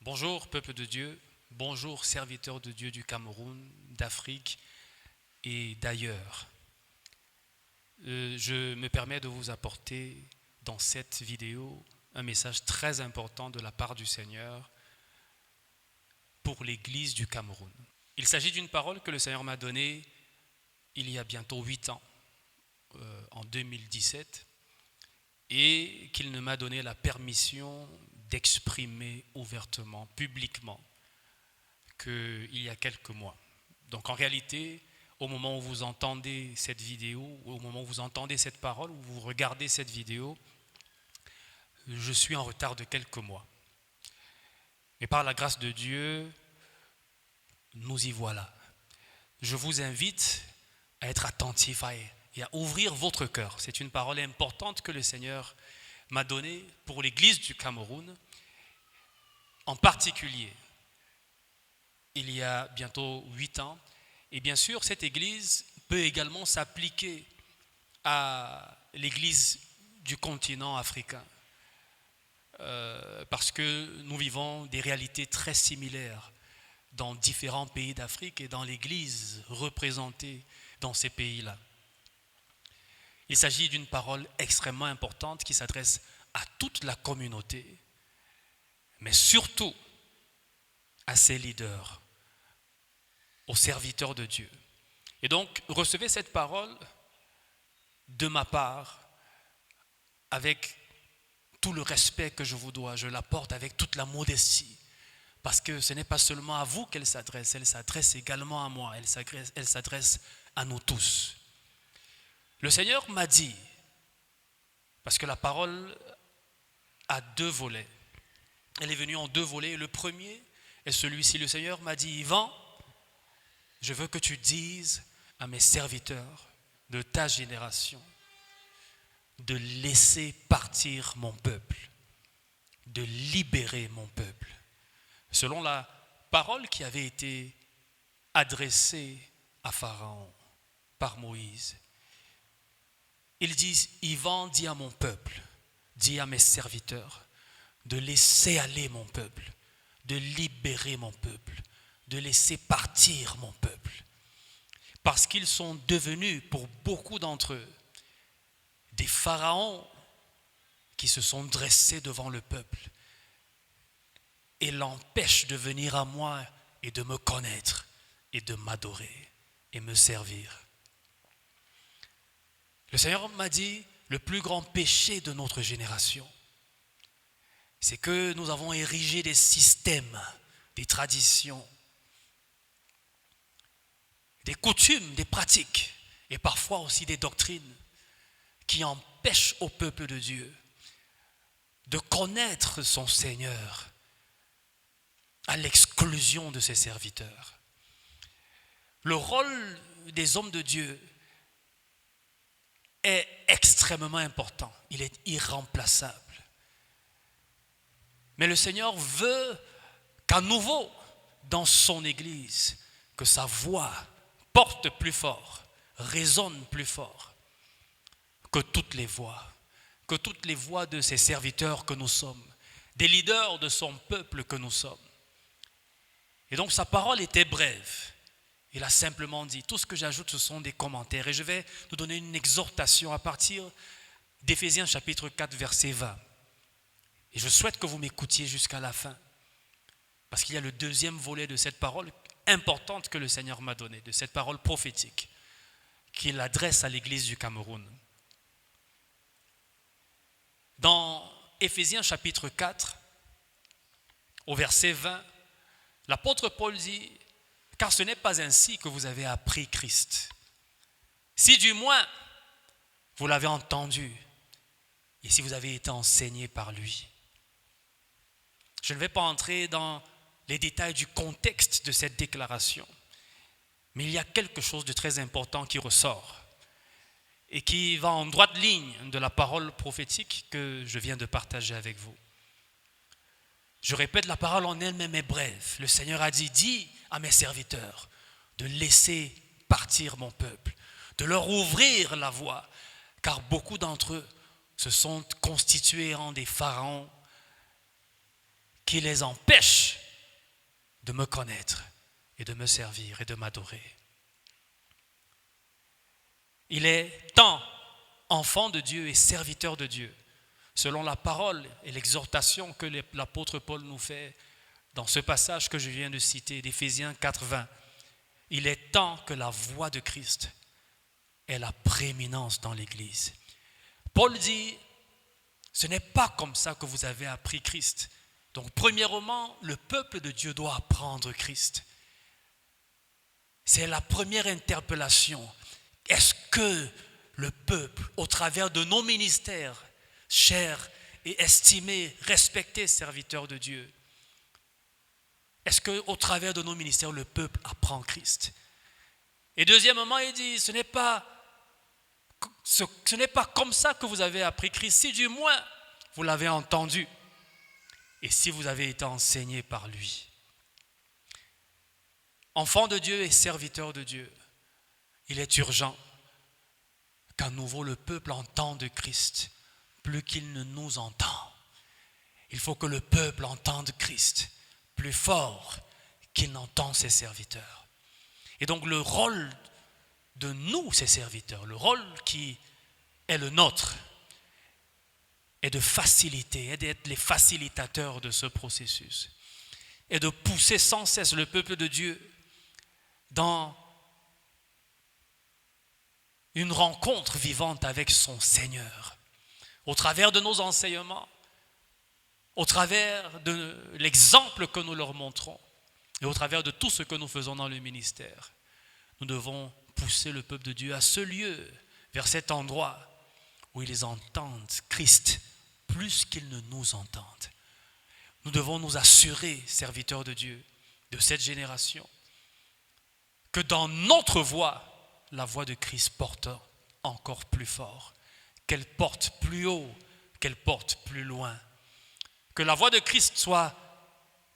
Bonjour peuple de Dieu, bonjour serviteurs de Dieu du Cameroun, d'Afrique et d'ailleurs. Je me permets de vous apporter dans cette vidéo un message très important de la part du Seigneur pour l'Église du Cameroun. Il s'agit d'une parole que le Seigneur m'a donnée il y a bientôt 8 ans, en 2017, et qu'il ne m'a donné la permission d'exprimer ouvertement, publiquement, qu'il y a quelques mois. Donc en réalité, au moment où vous entendez cette vidéo, ou au moment où vous entendez cette parole, où vous regardez cette vidéo, je suis en retard de quelques mois. Mais par la grâce de Dieu, nous y voilà. Je vous invite à être attentif et à ouvrir votre cœur. C'est une parole importante que le Seigneur m'a donnée pour l'Église du Cameroun. En particulier, il y a bientôt 8 ans. Et bien sûr, cette Église peut également s'appliquer à l'Église du continent africain. Parce que nous vivons des réalités très similaires dans différents pays d'Afrique et dans l'Église représentée dans ces pays-là. Il s'agit d'une parole extrêmement importante qui s'adresse à toute la communauté, mais surtout à ses leaders, aux serviteurs de Dieu. Et donc, recevez cette parole de ma part avec tout le respect que je vous dois. Je la porte avec toute la modestie. Parce que ce n'est pas seulement à vous qu'elle s'adresse également à moi, elle s'adresse à nous tous. Le Seigneur m'a dit, parce que la parole a 2 volets, elle est venue en 2 volets, le premier est celui-ci. Le Seigneur m'a dit, Yvan, je veux que tu dises à mes serviteurs de ta génération de laisser partir mon peuple, de libérer mon peuple. Selon la parole qui avait été adressée à Pharaon par Moïse. Il dit, Yvan, dis à mon peuple, dis à mes serviteurs, de laisser aller mon peuple, de libérer mon peuple, de laisser partir mon peuple. Parce qu'ils sont devenus, pour beaucoup d'entre eux, des pharaons qui se sont dressés devant le peuple et l'empêchent de venir à moi et de me connaître et de m'adorer et me servir. Le Seigneur m'a dit, le plus grand péché de notre génération, c'est que nous avons érigé des systèmes, des traditions, des coutumes, des pratiques et parfois aussi des doctrines qui empêchent au peuple de Dieu de connaître son Seigneur à l'exclusion de ses serviteurs. Le rôle des hommes de Dieu est extrêmement important, il est irremplaçable. Mais le Seigneur veut qu'à nouveau, dans son Église, que sa voix porte plus fort, résonne plus fort que toutes les voix de ses serviteurs que nous sommes, des leaders de son peuple que nous sommes. Et donc sa parole était brève. Il a simplement dit, tout ce que j'ajoute ce sont des commentaires. Et je vais nous donner une exhortation à partir d'Éphésiens chapitre 4 verset 20. Et je souhaite que vous m'écoutiez jusqu'à la fin. Parce qu'il y a le 2e volet de cette parole importante que le Seigneur m'a donnée, de cette parole prophétique qu'il adresse à l'Église du Cameroun. Dans Éphésiens chapitre 4, au verset 20, l'apôtre Paul dit, car ce n'est pas ainsi que vous avez appris Christ. Si du moins vous l'avez entendu et si vous avez été enseigné par lui. Je ne vais pas entrer dans les détails du contexte de cette déclaration, mais il y a quelque chose de très important qui ressort et qui va en droite ligne de la parole prophétique que je viens de partager avec vous. Je répète, la parole en elle-même est brève. Le Seigneur a dit, dis à mes serviteurs de laisser partir mon peuple, de leur ouvrir la voie, car beaucoup d'entre eux se sont constitués en des pharaons qui les empêche de me connaître et de me servir et de m'adorer. Il est tant enfant de Dieu et serviteur de Dieu, selon la parole et l'exhortation que l'apôtre Paul nous fait dans ce passage que je viens de citer, d'Éphésiens 4:20. Il est temps que la voix de Christ ait la prééminence dans l'Église. Paul dit, ce n'est pas comme ça que vous avez appris Christ. Donc, premièrement, le peuple de Dieu doit apprendre Christ. C'est la première interpellation. Est-ce que le peuple, au travers de nos ministères, chers et estimés, respectés serviteurs de Dieu, est-ce qu'au travers de nos ministères, le peuple apprend Christ? Et deuxièmement, il dit, ce n'est pas comme ça que vous avez appris Christ, si du moins vous l'avez entendu et si vous avez été enseigné par lui. Enfant de Dieu et serviteur de Dieu, il est urgent qu'à nouveau le peuple entende Christ plus qu'il ne nous entend. Il faut que le peuple entende Christ plus fort qu'il n'entend ses serviteurs. Et donc le rôle de nous, ses serviteurs, le rôle qui est le nôtre, est de faciliter, est d'être les facilitateurs de ce processus, et de pousser sans cesse le peuple de Dieu dans une rencontre vivante avec son Seigneur, au travers de nos enseignements, au travers de l'exemple que nous leur montrons et au travers de tout ce que nous faisons dans le ministère. Nous devons pousser le peuple de Dieu à ce lieu, vers cet endroit où ils entendent Christ plus qu'ils ne nous entendent. Nous devons nous assurer, serviteurs de Dieu, de cette génération, que dans notre voix, la voix de Christ porte encore plus fort, qu'elle porte plus haut, qu'elle porte plus loin. Que la voix de Christ soit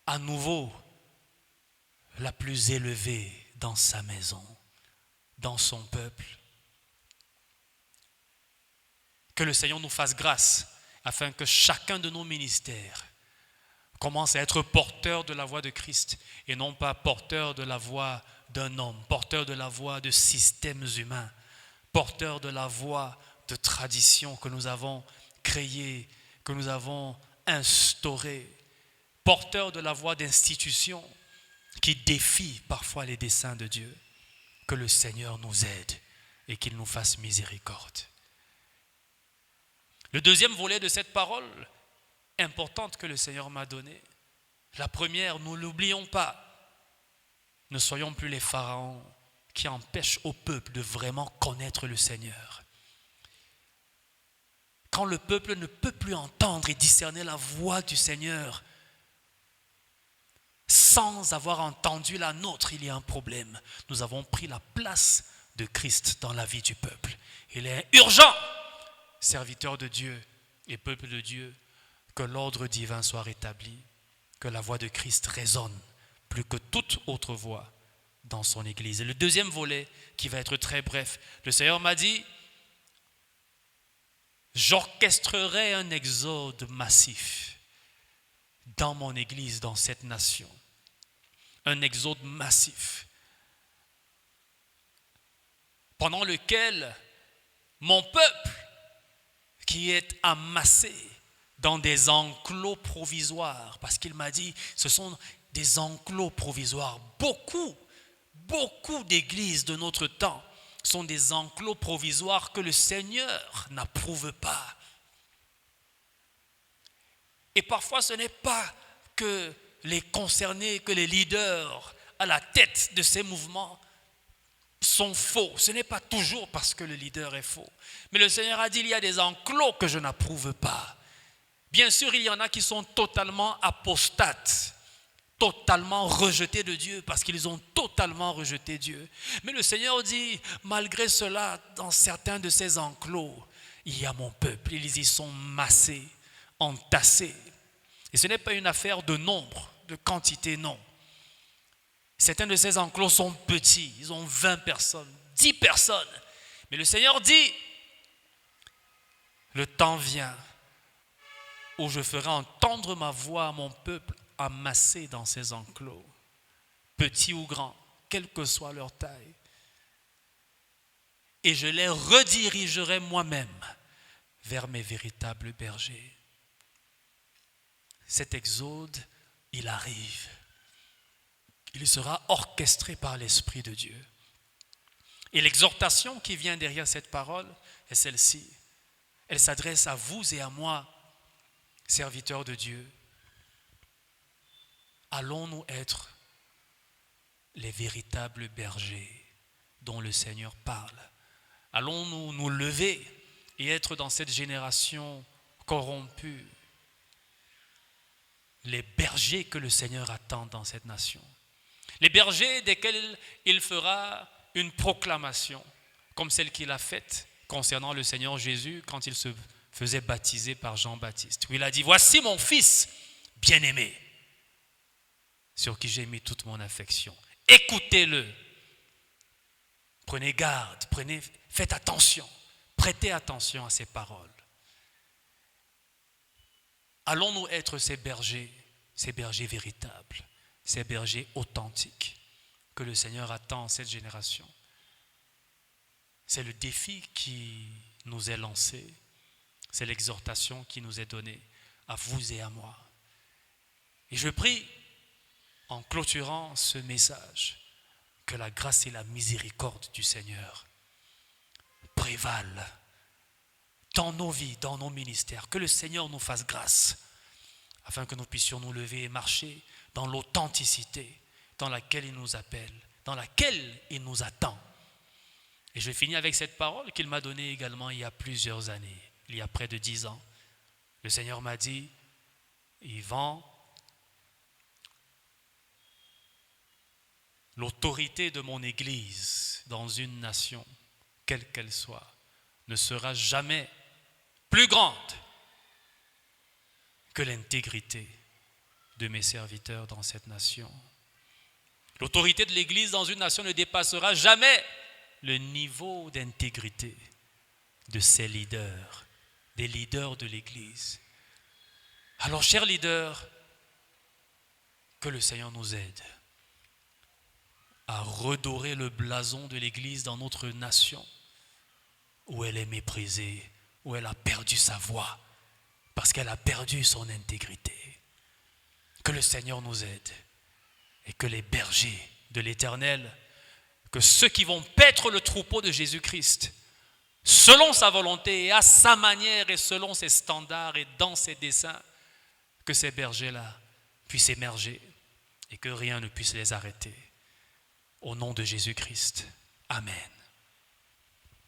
à nouveau la plus élevée dans sa maison, dans son peuple. Que le Seigneur nous fasse grâce afin que chacun de nos ministères commence à être porteur de la voix de Christ et non pas porteur de la voix d'un homme, porteur de la voix de systèmes humains, porteur de la voix de traditions que nous avons créées, que nous avons instaurées, porteur de la voix d'institutions qui défient parfois les desseins de Dieu. Que le Seigneur nous aide et qu'il nous fasse miséricorde. Le deuxième volet de cette parole importante que le Seigneur m'a donnée, la première, nous ne l'oublions pas, ne soyons plus les pharaons qui empêchent au peuple de vraiment connaître le Seigneur. Quand le peuple ne peut plus entendre et discerner la voix du Seigneur sans avoir entendu la nôtre, il y a un problème. Nous avons pris la place de Christ dans la vie du peuple. Il est urgent, serviteurs de Dieu et peuple de Dieu, que l'ordre divin soit rétabli, que la voix de Christ résonne plus que toute autre voix dans son Église. Et le deuxième volet, qui va être très bref, le Seigneur m'a dit, j'orchestrerai un exode massif dans mon Église, dans cette nation. Un exode massif, pendant lequel mon peuple, qui est amassé dans des enclos provisoires, parce qu'il m'a dit, ce sont des enclos provisoires. Beaucoup d'églises de notre temps sont des enclos provisoires que le Seigneur n'approuve pas. Et parfois, ce n'est pas que les concernés, que les leaders à la tête de ces mouvements sont faux. Ce n'est pas toujours parce que le leader est faux. Mais le Seigneur a dit, il y a des enclos que je n'approuve pas. Bien sûr, il y en a qui sont totalement apostates, totalement rejetés de Dieu parce qu'ils ont totalement rejeté Dieu. Mais le Seigneur dit, malgré cela, dans certains de ces enclos, il y a mon peuple. Ils y sont massés, entassés. Et ce n'est pas une affaire de nombre, de quantité, non. Certains de ces enclos sont petits, ils ont 20 personnes, 10 personnes. Mais le Seigneur dit, le temps vient où je ferai entendre ma voix à mon peuple amasser dans ces enclos, petits ou grands, quelle que soit leur taille. Et je les redirigerai moi-même vers mes véritables bergers. Cet exode, il arrive. Il sera orchestré par l'Esprit de Dieu. Et l'exhortation qui vient derrière cette parole est celle-ci. Elle s'adresse à vous et à moi, serviteurs de Dieu. Allons-nous être les véritables bergers dont le Seigneur parle? Allons-nous nous lever et être dans cette génération corrompue, les bergers que le Seigneur attend dans cette nation? Les bergers desquels il fera une proclamation, comme celle qu'il a faite concernant le Seigneur Jésus quand il se faisait baptiser par Jean-Baptiste, où il a dit: voici mon fils bien-aimé, sur qui j'ai mis toute mon affection. Écoutez-le. Prenez garde, faites attention, prêtez attention à ces paroles. Allons-nous être ces bergers véritables, ces bergers authentiques que le Seigneur attend en cette génération? C'est le défi qui nous est lancé, c'est l'exhortation qui nous est donnée à vous et à moi. Et je prie, en clôturant ce message, que la grâce et la miséricorde du Seigneur prévalent dans nos vies, dans nos ministères, que le Seigneur nous fasse grâce, afin que nous puissions nous lever et marcher dans l'authenticité dans laquelle il nous appelle, dans laquelle il nous attend. Et je finis avec cette parole qu'il m'a donnée également il y a plusieurs années, il y a près de 10 ans. Le Seigneur m'a dit: Yvan, l'autorité de mon Église dans une nation, quelle qu'elle soit, ne sera jamais plus grande que l'intégrité de mes serviteurs dans cette nation. L'autorité de l'Église dans une nation ne dépassera jamais le niveau d'intégrité de ses leaders, des leaders de l'Église. Alors, chers leaders, que le Seigneur nous aide à redorer le blason de l'Église dans notre nation, où elle est méprisée, où elle a perdu sa voix, parce qu'elle a perdu son intégrité. Que le Seigneur nous aide et que les bergers de l'Éternel, que ceux qui vont paître le troupeau de Jésus-Christ, selon sa volonté et à sa manière et selon ses standards et dans ses desseins, que ces bergers-là puissent émerger et que rien ne puisse les arrêter. Au nom de Jésus-Christ. Amen.